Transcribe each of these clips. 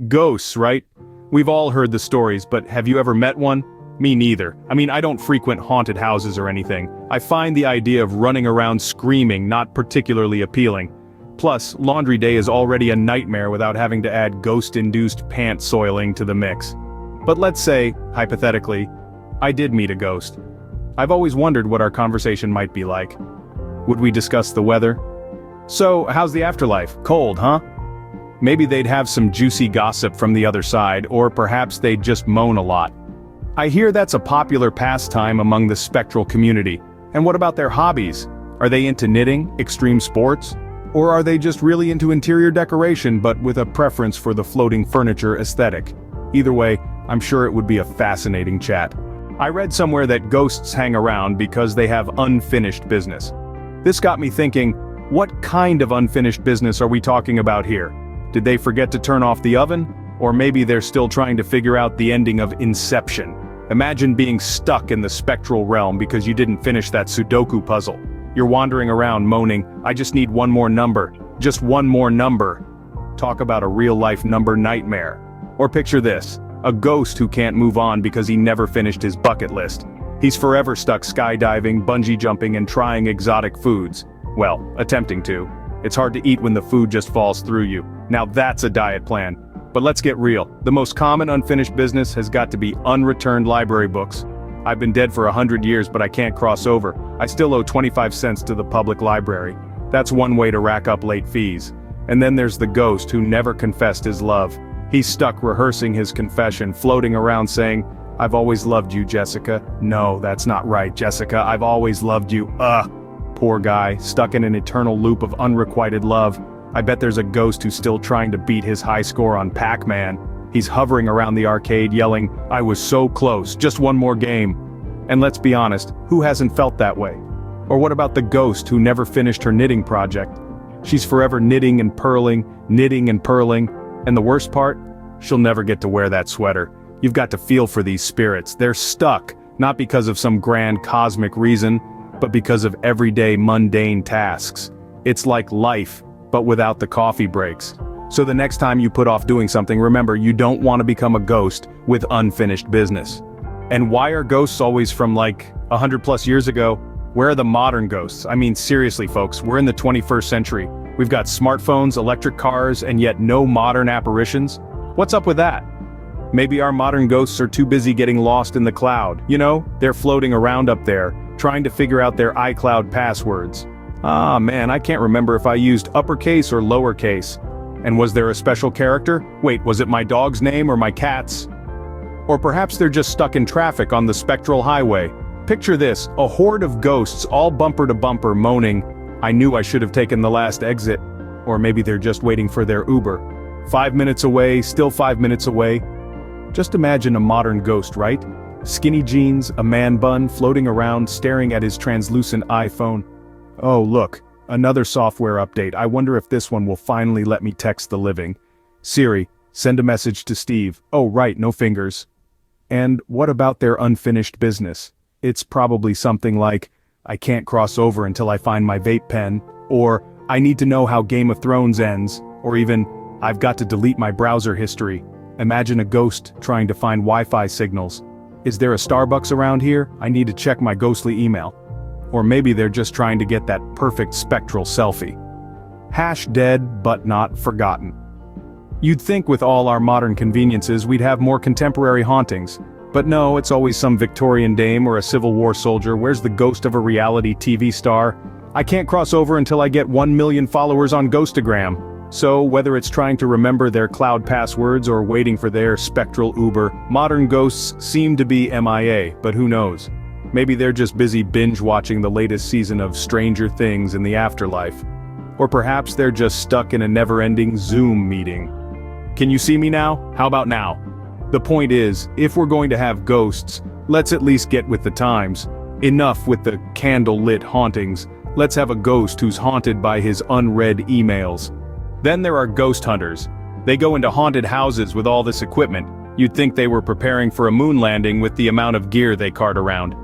Ghosts, right? We've all heard the stories, but have you ever met one? Me neither. I mean, I don't frequent haunted houses or anything. I find the idea of running around screaming not particularly appealing. Plus, laundry day is already a nightmare without having to add ghost-induced pant soiling to the mix. But let's say, hypothetically, I did meet a ghost. I've always wondered what our conversation might be like. Would we discuss the weather? So, how's the afterlife? Cold, huh? Maybe they'd have some juicy gossip from the other side, or perhaps they'd just moan a lot. I hear that's a popular pastime among the spectral community. And what about their hobbies? Are they into knitting, extreme sports? Or are they just really into interior decoration but with a preference for the floating furniture aesthetic? Either way, I'm sure it would be a fascinating chat. I read somewhere that ghosts hang around because they have unfinished business. This got me thinking, what kind of unfinished business are we talking about here? Did they forget to turn off the oven? Or maybe they're still trying to figure out the ending of Inception. Imagine being stuck in the spectral realm because you didn't finish that Sudoku puzzle. You're wandering around moaning, I just need one more number. Just one more number. Talk about a real-life number nightmare. Or picture this, a ghost who can't move on because he never finished his bucket list. He's forever stuck skydiving, bungee jumping, and trying exotic foods. Well, attempting to. It's hard to eat when the food just falls through you. Now that's a diet plan. But let's get real. The most common unfinished business has got to be unreturned library books. I've been dead for 100 years, but I can't cross over. I still owe 25 cents to the public library. That's one way to rack up late fees. And then there's the ghost who never confessed his love. He's stuck rehearsing his confession, floating around saying, I've always loved you, Jessica. No, that's not right, Jessica. I've always loved you. Poor guy, stuck in an eternal loop of unrequited love. I bet there's a ghost who's still trying to beat his high score on Pac-Man. He's hovering around the arcade yelling, I was so close, just one more game. And let's be honest, who hasn't felt that way? Or what about the ghost who never finished her knitting project? She's forever knitting and purling, and the worst part? She'll never get to wear that sweater. You've got to feel for these spirits. They're stuck, not because of some grand cosmic reason, but because of everyday mundane tasks. It's like life, but without the coffee breaks. So the next time you put off doing something, remember you don't want to become a ghost with unfinished business. And why are ghosts always from like 100+ years ago? Where are the modern ghosts? I mean seriously folks, we're in the 21st century. We've got smartphones, electric cars, and yet no modern apparitions. What's up with that? Maybe our modern ghosts are too busy getting lost in the cloud. You know, they're floating around up there, trying to figure out their iCloud passwords. Ah man, I can't remember if I used uppercase or lowercase. And was there a special character? Wait, was it my dog's name or my cat's? Or perhaps they're just stuck in traffic on the Spectral highway. Picture this, a horde of ghosts all bumper to bumper moaning, I knew I should have taken the last exit. Or maybe they're just waiting for their Uber. 5 minutes away, still 5 minutes away. Just imagine a modern ghost, right? Skinny jeans, a man bun, floating around, staring at his translucent iPhone. Oh look, another software update. I wonder if this one will finally let me text the living. Siri, send a message to Steve. Oh right, no fingers. And what about their unfinished business? It's probably something like, I can't cross over until I find my vape pen, or I need to know how Game of Thrones ends, or even, I've got to delete my browser history. Imagine a ghost trying to find Wi-Fi signals. Is there a Starbucks around here? I need to check my ghostly email. Or maybe they're just trying to get that perfect spectral selfie. #dead but not forgotten. You'd think with all our modern conveniences we'd have more contemporary hauntings. But no, it's always some Victorian dame or a Civil War soldier. Where's the ghost of a reality TV star? I can't cross over until I get 1 million followers on Ghostagram. So, whether it's trying to remember their cloud passwords or waiting for their spectral Uber, modern ghosts seem to be MIA, but who knows? Maybe they're just busy binge-watching the latest season of Stranger Things in the afterlife. Or perhaps they're just stuck in a never-ending Zoom meeting. Can you see me now? How about now? The point is, if we're going to have ghosts, let's at least get with the times. Enough with the candle-lit hauntings. Let's have a ghost who's haunted by his unread emails. Then there are ghost hunters. They go into haunted houses with all this equipment, You'd think they were preparing for a moon landing with the amount of gear they cart around.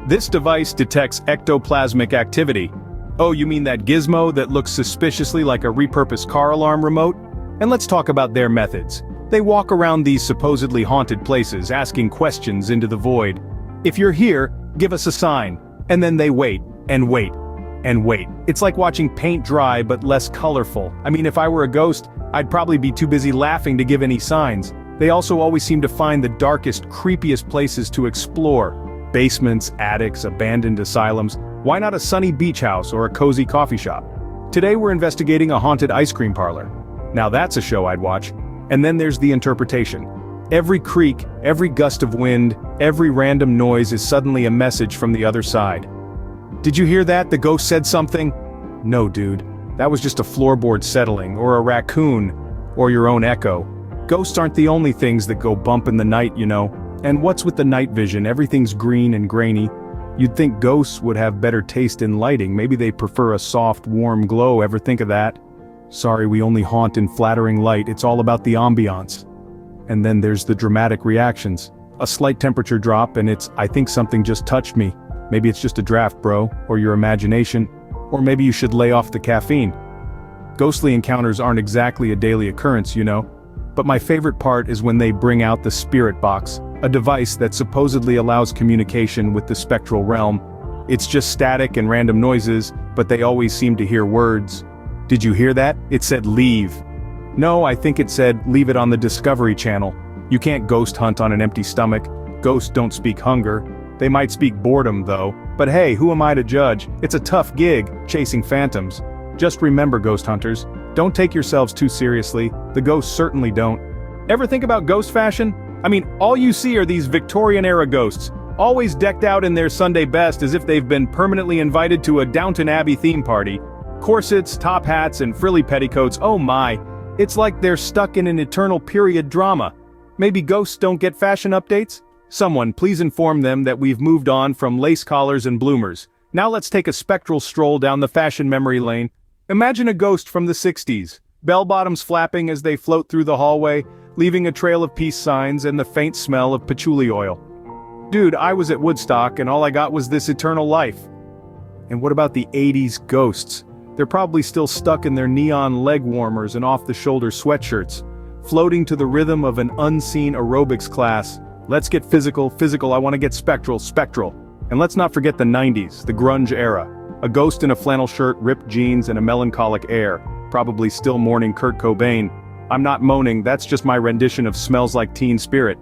This device detects ectoplasmic activity. Oh, you mean that gizmo that looks suspiciously like a repurposed car alarm remote? And let's talk about their methods. They walk around these supposedly haunted places asking questions into the void. If you're here, give us a sign. And then they wait, and wait, and wait. It's like watching paint dry but less colorful. I mean, if I were a ghost, I'd probably be too busy laughing to give any signs. They also always seem to find the darkest, creepiest places to explore. Basements, attics, abandoned asylums. Why not a sunny beach house or a cozy coffee shop? Today we're investigating a haunted ice cream parlor. Now that's a show I'd watch. And then there's the interpretation. Every creak, every gust of wind, every random noise is suddenly a message from the other side. Did you hear that? The ghost said something? No, dude. That was just a floorboard settling, or a raccoon, or your own echo. Ghosts aren't the only things that go bump in the night, you know. And what's with the night vision? Everything's green and grainy. You'd think ghosts would have better taste in lighting. Maybe they prefer a soft, warm glow. Ever think of that? Sorry, we only haunt in flattering light. It's all about the ambiance. And then there's the dramatic reactions. A slight temperature drop and it's, I think something just touched me. Maybe it's just a draft, bro, or your imagination. Or maybe you should lay off the caffeine. Ghostly encounters aren't exactly a daily occurrence, you know. But my favorite part is when they bring out the spirit box, a device that supposedly allows communication with the spectral realm. It's just static and random noises, but they always seem to hear words. Did you hear that? It said leave. No, I think it said leave it on the Discovery Channel. You can't ghost hunt on an empty stomach. Ghosts don't speak hunger. They might speak boredom, though. But hey, who am I to judge? It's a tough gig, chasing phantoms. Just remember, ghost hunters, don't take yourselves too seriously. The ghosts certainly don't. Ever think about ghost fashion? I mean, all you see are these Victorian-era ghosts, always decked out in their Sunday best as if they've been permanently invited to a Downton Abbey theme party. Corsets, top hats, and frilly petticoats, oh my. It's like they're stuck in an eternal period drama. Maybe ghosts don't get fashion updates? Someone please inform them that we've moved on from lace collars and bloomers. Now let's take a spectral stroll down the fashion memory lane. Imagine a ghost from the 60s, bell-bottoms flapping as they float through the hallway, leaving a trail of peace signs and the faint smell of patchouli oil. Dude, I was at Woodstock and all I got was this eternal life. And what about the 80s ghosts? They're probably still stuck in their neon leg warmers and off-the-shoulder sweatshirts, floating to the rhythm of an unseen aerobics class. Let's get physical, I want to get spectral. And let's not forget the 90s, the grunge era. A ghost in a flannel shirt, ripped jeans, and a melancholic air, probably still mourning Kurt Cobain. I'm not moaning, that's just my rendition of Smells Like Teen Spirit.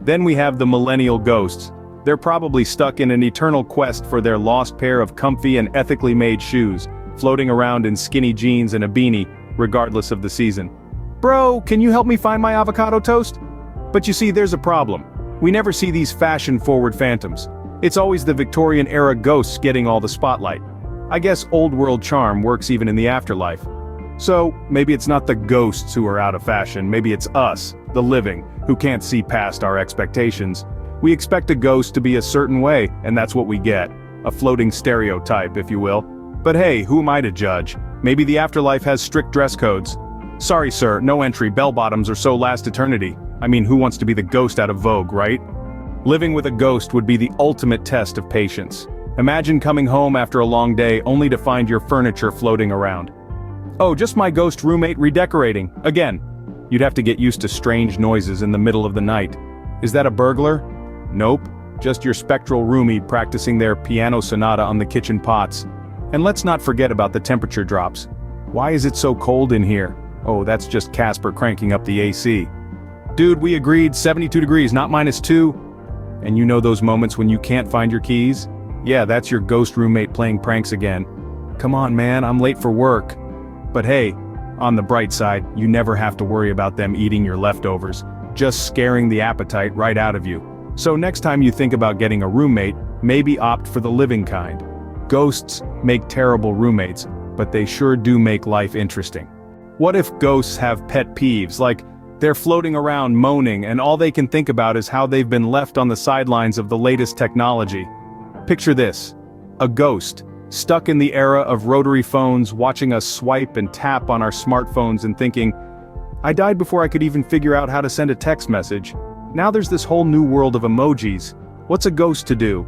Then we have the millennial ghosts. They're probably stuck in an eternal quest for their lost pair of comfy and ethically made shoes, floating around in skinny jeans and a beanie, regardless of the season. Bro, can you help me find my avocado toast? But you see, there's a problem. We never see these fashion-forward phantoms. It's always the Victorian-era ghosts getting all the spotlight. I guess old-world charm works even in the afterlife. So, maybe it's not the ghosts who are out of fashion, maybe it's us, the living, who can't see past our expectations. We expect a ghost to be a certain way, and that's what we get. A floating stereotype, if you will. But hey, who am I to judge? Maybe the afterlife has strict dress codes. Sorry sir, no entry, bell-bottoms are so last eternity. I mean, who wants to be the ghost out of Vogue, right? Living with a ghost would be the ultimate test of patience. Imagine coming home after a long day only to find your furniture floating around. Oh, just my ghost roommate redecorating. Again. You'd have to get used to strange noises in the middle of the night. Is that a burglar? Nope. Just your spectral roomie practicing their piano sonata on the kitchen pots. And let's not forget about the temperature drops. Why is it so cold in here? Oh, that's just Casper cranking up the AC. Dude, we agreed 72 degrees, not -2. And you know those moments when you can't find your keys? Yeah, that's your ghost roommate playing pranks again. Come on man, I'm late for work. But hey, on the bright side, you never have to worry about them eating your leftovers, just scaring the appetite right out of you. So next time you think about getting a roommate, maybe opt for the living kind. Ghosts make terrible roommates, but they sure do make life interesting. What if ghosts have pet peeves, like they're floating around moaning and all they can think about is how they've been left on the sidelines of the latest technology? Picture this. A ghost, stuck in the era of rotary phones, watching us swipe and tap on our smartphones and thinking, I died before I could even figure out how to send a text message. Now there's this whole new world of emojis. What's a ghost to do?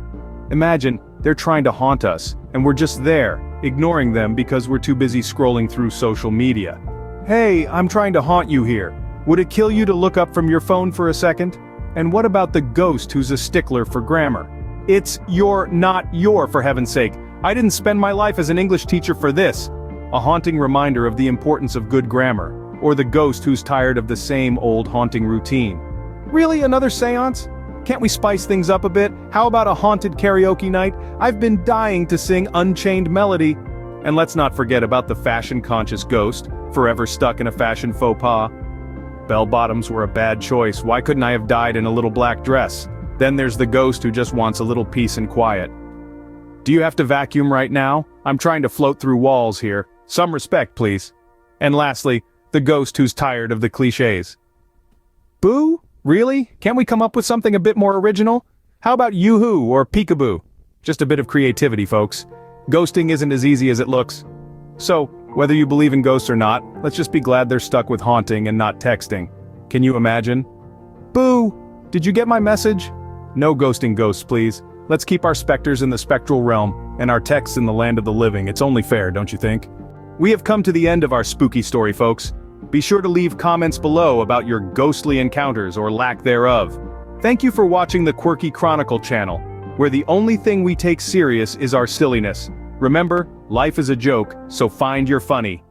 Imagine, they're trying to haunt us, and we're just there, ignoring them because we're too busy scrolling through social media. Hey, I'm trying to haunt you here. Would it kill you to look up from your phone for a second? And what about the ghost who's a stickler for grammar? It's your, not your, for heaven's sake. I didn't spend my life as an English teacher for this. A haunting reminder of the importance of good grammar. Or the ghost who's tired of the same old haunting routine. Really, another séance? Can't we spice things up a bit? How about a haunted karaoke night? I've been dying to sing Unchained Melody. And let's not forget about the fashion-conscious ghost, forever stuck in a fashion faux pas. Bell-bottoms were a bad choice. Why couldn't I have died in a little black dress? Then there's the ghost who just wants a little peace and quiet. Do you have to vacuum right now? I'm trying to float through walls here. Some respect, please. And lastly, the ghost who's tired of the cliches. Boo? Really? Can't we come up with something a bit more original? How about yoo-hoo or peekaboo? Just a bit of creativity, folks. Ghosting isn't as easy as it looks. So, whether you believe in ghosts or not, let's just be glad they're stuck with haunting and not texting. Can you imagine? Boo! Did you get my message? No ghosting ghosts, please. Let's keep our specters in the spectral realm, and our texts in the land of the living. It's only fair, don't you think? We have come to the end of our spooky story, folks. Be sure to leave comments below about your ghostly encounters or lack thereof. Thank you for watching the Quirky Chronicle channel, where the only thing we take serious is our silliness. Remember, life is a joke, so find your funny.